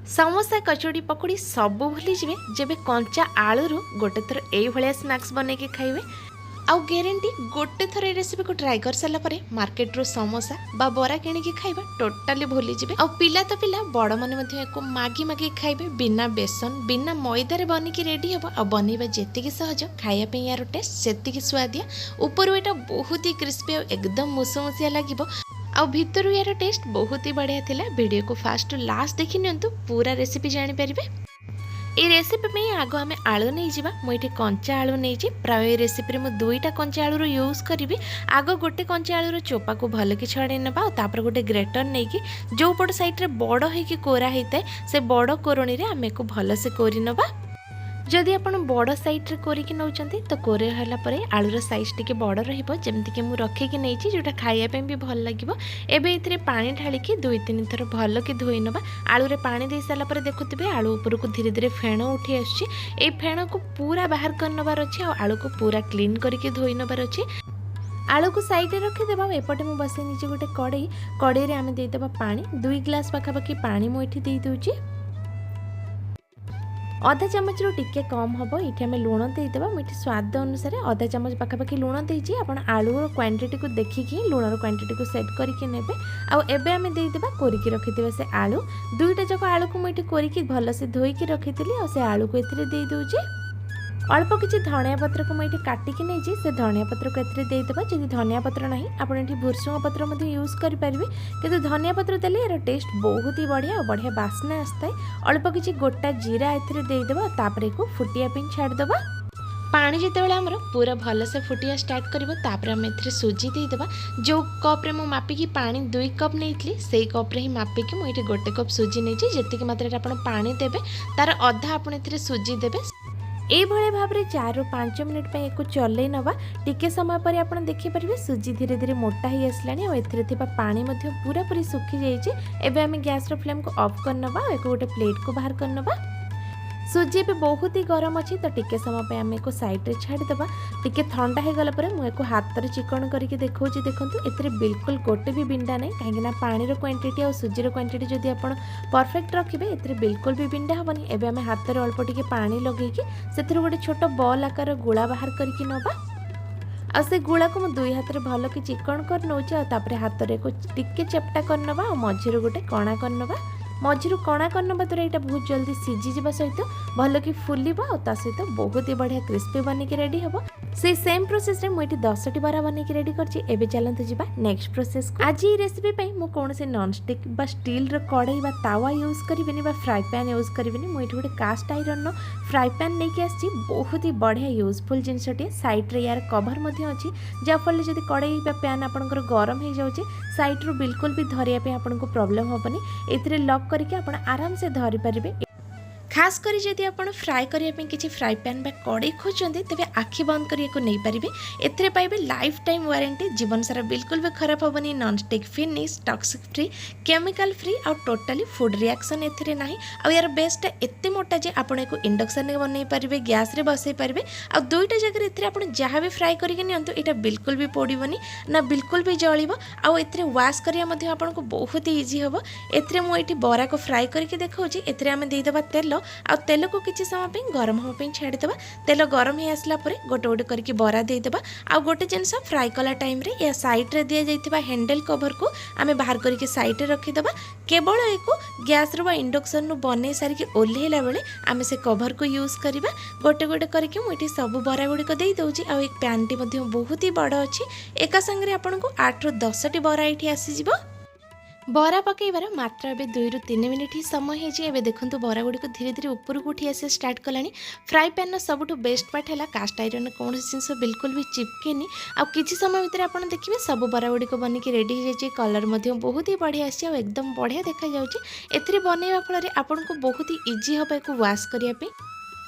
समोसा कचौड़ी पकौड़ी सब भूली जी जब कंचा आलू गोटे थर ये स्नाक्स बन के खाइबे आउ ग्यारंटी गोटे थर ये रेसिपी को ट्राई कर सारा मार्केट रो समोसा बा बरा किଣିकी खाइबा टोटाली भूली जी। आउ पिला तो पिला बड़ मैंने मागी मागी खाइबे बिना बेसन बिना मैदार बनिकी रेडी हम आ बनइबा जेतिकी सहज खाइबा यार टेस्ट सेतिकी स्वादिया ऊपर एटा बहुत ही क्रिस्पी और एकदम मुसमुसिया लगे आउ भितर यार टेस्ट बहुत ही बढ़िया थिला। वीडियो को फास्ट टू लास्ट देखि नियंतु पूरा रेसिपी जानि परिबे। ए रेसिपी में आगो आमे आलू नहीं जिबा मुइठी कंचा आलू नहीं जी प्राय ए रेसिपी मु दुईटा कंचा आलू रो यूज करिवि। आगो गोटे कंचा आलू रो चोपा को भल कि छड़े नबा तापर गोटे ग्रेटर नहीं कि जो पट साइड रे बड़ हे कि कोरा हेते से बड़ कोरणी रे आमे को भल से कोरी नबा। जदि आप बड़ साइड रे कोरिकी नौचंती तो कोरे हला परे आलूर साइज टिके बड़ रहिबो जेमति कि मु रखिकी नैची जोटा खाइया पे भी भल लागिबो। एबे इथरे पानी ढालिकी 2-3 थर भल कि धोई नबा। आलू रे पानी दे साला परे देखुथिबे आलू ऊपर को धीरे धीरे फेण उठी आछी। ए फेण को पूरा बाहर कर नबार अछि आ आलू को पूरा क्लीन करके धोई नबार अछि। आलू को साइड रे रखि देबा। एपटे मु बसे नीचे गोटे कड़ई रे आमे दे देबा पानी 2 ग्लास पाखापाखि पानी मु एठी दे दोची। आधा चामच रो टिके कम हम ये आम लुण देदेबा मुझे स्वाद अनुसार आधा चामच पाखापाखि लुण देजी आप आलू क्वांटिटी को देखिकी लुणर क्वांटिटी को सेट करके नेबे। आबे आम देदेबा कोरिकी रखिथिबा से आलू दुईटा जक आलू को मुझे कोरिकी भल से धोईकी रखिथिली आ से आलू को एथिरे दे दोची। अल्प किसी धनिया पत्र को मुझे काटिकी नहीं से धनिया पत्र को एथिरे देदेबा। जदि धनिया पत्र नहीं आप भुर्सुंग पत्र मध्य यूज करेंगे किंतु धनिया पत्र देले यार टेस्ट बहुत ही बढ़िया और बढ़िया बास्ना आसता है। अल्प किसी गोटा जीरा एथिरे देदेबा तापर को फुटिया पे छाड़देबा। पानी जितेबाला आमर पूरा भल से फुटिया स्टार्ट करिबो तापर हम एथिरे सुजी देदेबा। जो कप रे मु मापिकी पानी 2 कप नहीं से कप रे ही मापिकी मु एठी गोटे कप सुजी नहीं जेतिकी मात्रा रे आपण पानी देबे तार अधा आपण एथिरे सुजी देबे। ये भाव में 4 ରୁ 5 मिनिट पे एक चलई नवा। टिके समय पर आप देखिपारे सुजी धीरे धीरे मोटा ही आसलानी और एथिरे पानी पूरा पूरी सुखी जाइए। एबे आम गैस रो फ्लेम को ऑफ कर नवा एक गोटे प्लेट को बाहर कर नवा। सुजी भी बहुत ही गरम अच्छी तो टिके समय पे आम एक साइड रे छाड़ीदबा। टिके ठंडा हो गला पर मुझे को हाथ रे चिकन करके देखो देखो एथिरे बिल्कुल गोटे भी बिंडा नहीं कहीं पानी क्वांटिटी और सुजीर क्वांटिटी जदि आप परफेक्ट रखिए एथिरे बिल्कुल भी बिंडा हेनी। एबे आम हाथ रे अल्प टिके पानी लगेगी से गोटे छोट बॉल आकार गुला बाहर करके नवा। आ से गुला को मु 2 हाथ रे भल कि चिकन कर नौचे तापर हाथ रे को टिके चेप्टा कर नवा और मझिर गोटे कणा कर नवा। मझिरू कणा कर नवा द्वारा यहाँ बहुत जल्दी सीझी जावा सहित भल कि फुलिबा और ता सहित बहुत ही बढ़िया क्रिस्पी बनिकी रेडी हम। से सेम प्रोसेस रे मुझे 10टी बरा बनिकी रेडी करछि। एबे चलंतु जिबा नेक्स्ट प्रोसेस को। आज ये रेसिपी पई मु कोन से नॉन स्टिक बा स्टील रो कढ़ई बा तावा यूज करिबेनी बा फ्राई पैन यूज करिबेनी। मु एठी गोटे cast iron no fry pan लेके आछि बहुत ही बढ़िया यूजफुल जिनसटी। साइड रे यार कवर मध्ये अछि जा फल जदि कढ़ई बा पैन आपनकर गरम हे जाउछि साइड रो बिल्कुल भी धरिया पे आपनको प्रॉब्लम होबनी। एथिरे लॉक करके आपण आराम से धरि परिबे। खास करी जदि आप फ्राए करने किसी फ्राई पैन बा कड़ई खोजते तेरे आखि बंद करने नहीं पारे। एथिरे पाइबे लाइफ टाइम वारंटी जीवन सारा बिल्कुल भी खराब हेनी। Non stick finish toxic free chemical free और टोटाली फूड रिएक्शन एथिरे नाही। आ यार बेस्ट एते मोटा जे आपण एको इंडक्शन रे बनई पारिबे गैस रे बसई पारिबे। आ दुईटा जगह एथिरे आपण जहाँ भी फ्राए करके नियंतु एटा बिल्कुल भी पोड़ीबनी ना बिल्कुल भी जलिबो। आ एथिरे वाश करिया मध्ये आपनको बहुत ही इजी हबो। एथिरे मु एठी बरा को फ्राए करके देखौची। एथिरे आमे देई देबा तेल आ तेल को किसी समय पे गरम होगा छाड़ीदेवा। तेल गरम हो आसला गोटे गोटे करके बरा देदेबा। आ गोटे जिनस फ्राए कला टाइम रे या साइड रे दिया जाइथिबा हैंडल कवर को आमे बाहर करके साइड रे रखिदेबा। केवल एको गैस रो बा इंडक्शन नु बने सारिके ओल्हेला बेले आमे से कवर को यूज करिबा। गोटे गोटे करके मुठी सब बरा गुडी को देई दउची। आ एक पैन टी मध्ये बहुत ही बड़ अछि एका संगे आपनको 8 ରୁ 10टी बरा एठी आसी जिवो। बरा पकईबार मात्र ए 2 ରୁ 3 मिनिट ही समय है। देखो बरा गुड़ी धीरे धीरे ऊपर को उठी आसे start Kalani. Fry pan सबुठ best part है कास्ट आयरन कौन जिनस बिल्कुल भी चिपकेनी। आ किसी समय भितर आप देखिए सब बरा गुड़ी बनिकी रेडी हो जाए। कलर बहुत ही बढ़िया आसी एकदम बढ़िया देखा जाऊँगी। एथिरे बनइबा फल आपको बहुत ही इजी हम एक वाश करने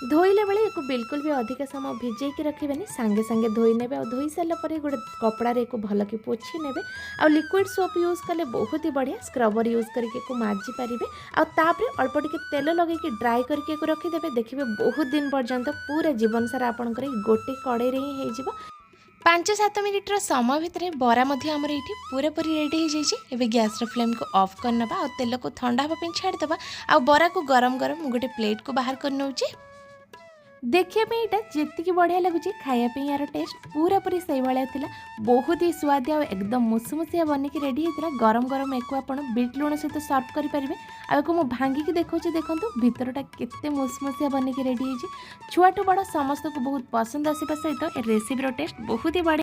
धोइले बेले एक बिल्कुल भी अधिक समय भिजेक रखेनि सांगे सांगे धोई ने और धोई सारा गोटे कपड़ा एक भल कि पोछि ने आ लिक्विड सोप यूज कले बहुत ही बढ़िया। स्क्रबर यूज करके माजी पारे आउे अल्प टिके तेल लगे ड्राई करके रखिदे। देखिए बहुत दिन पर्यंत पूरा जीवन सारा आपंकर गोटे कड़े ही हो। 5-7 मिनिट्र समय भितर बरा आमर ये पूरापूरी रेडी हो जाइए। एबे गैस फ्लेम को ऑफ करनबा और तेल को ठंडा हाँवा छाड़ीदबा। आ बरा को गरम गरम गोटे प्लेट को बाहर कर नौचे। देखिए यहाँ जी बढ़िया लगुच खायापी यार टेस्ट पूरापूरी से भाया था। बहुत ही स्वादिया और एकदम मुसमुसिया बनिक रेडी होता। गरम गरम एक आप बीट लुण सहित सर्व करेंगे। आपको मुझे भांगिकी देखा देखो भितरटा केते मुसमुसिया बनिक रेडी होती। छुआठू बड़ समस्त को बहुत पसंद आसवा सहित रेसिपीर टेस्ट बहुत ही बढ़िया।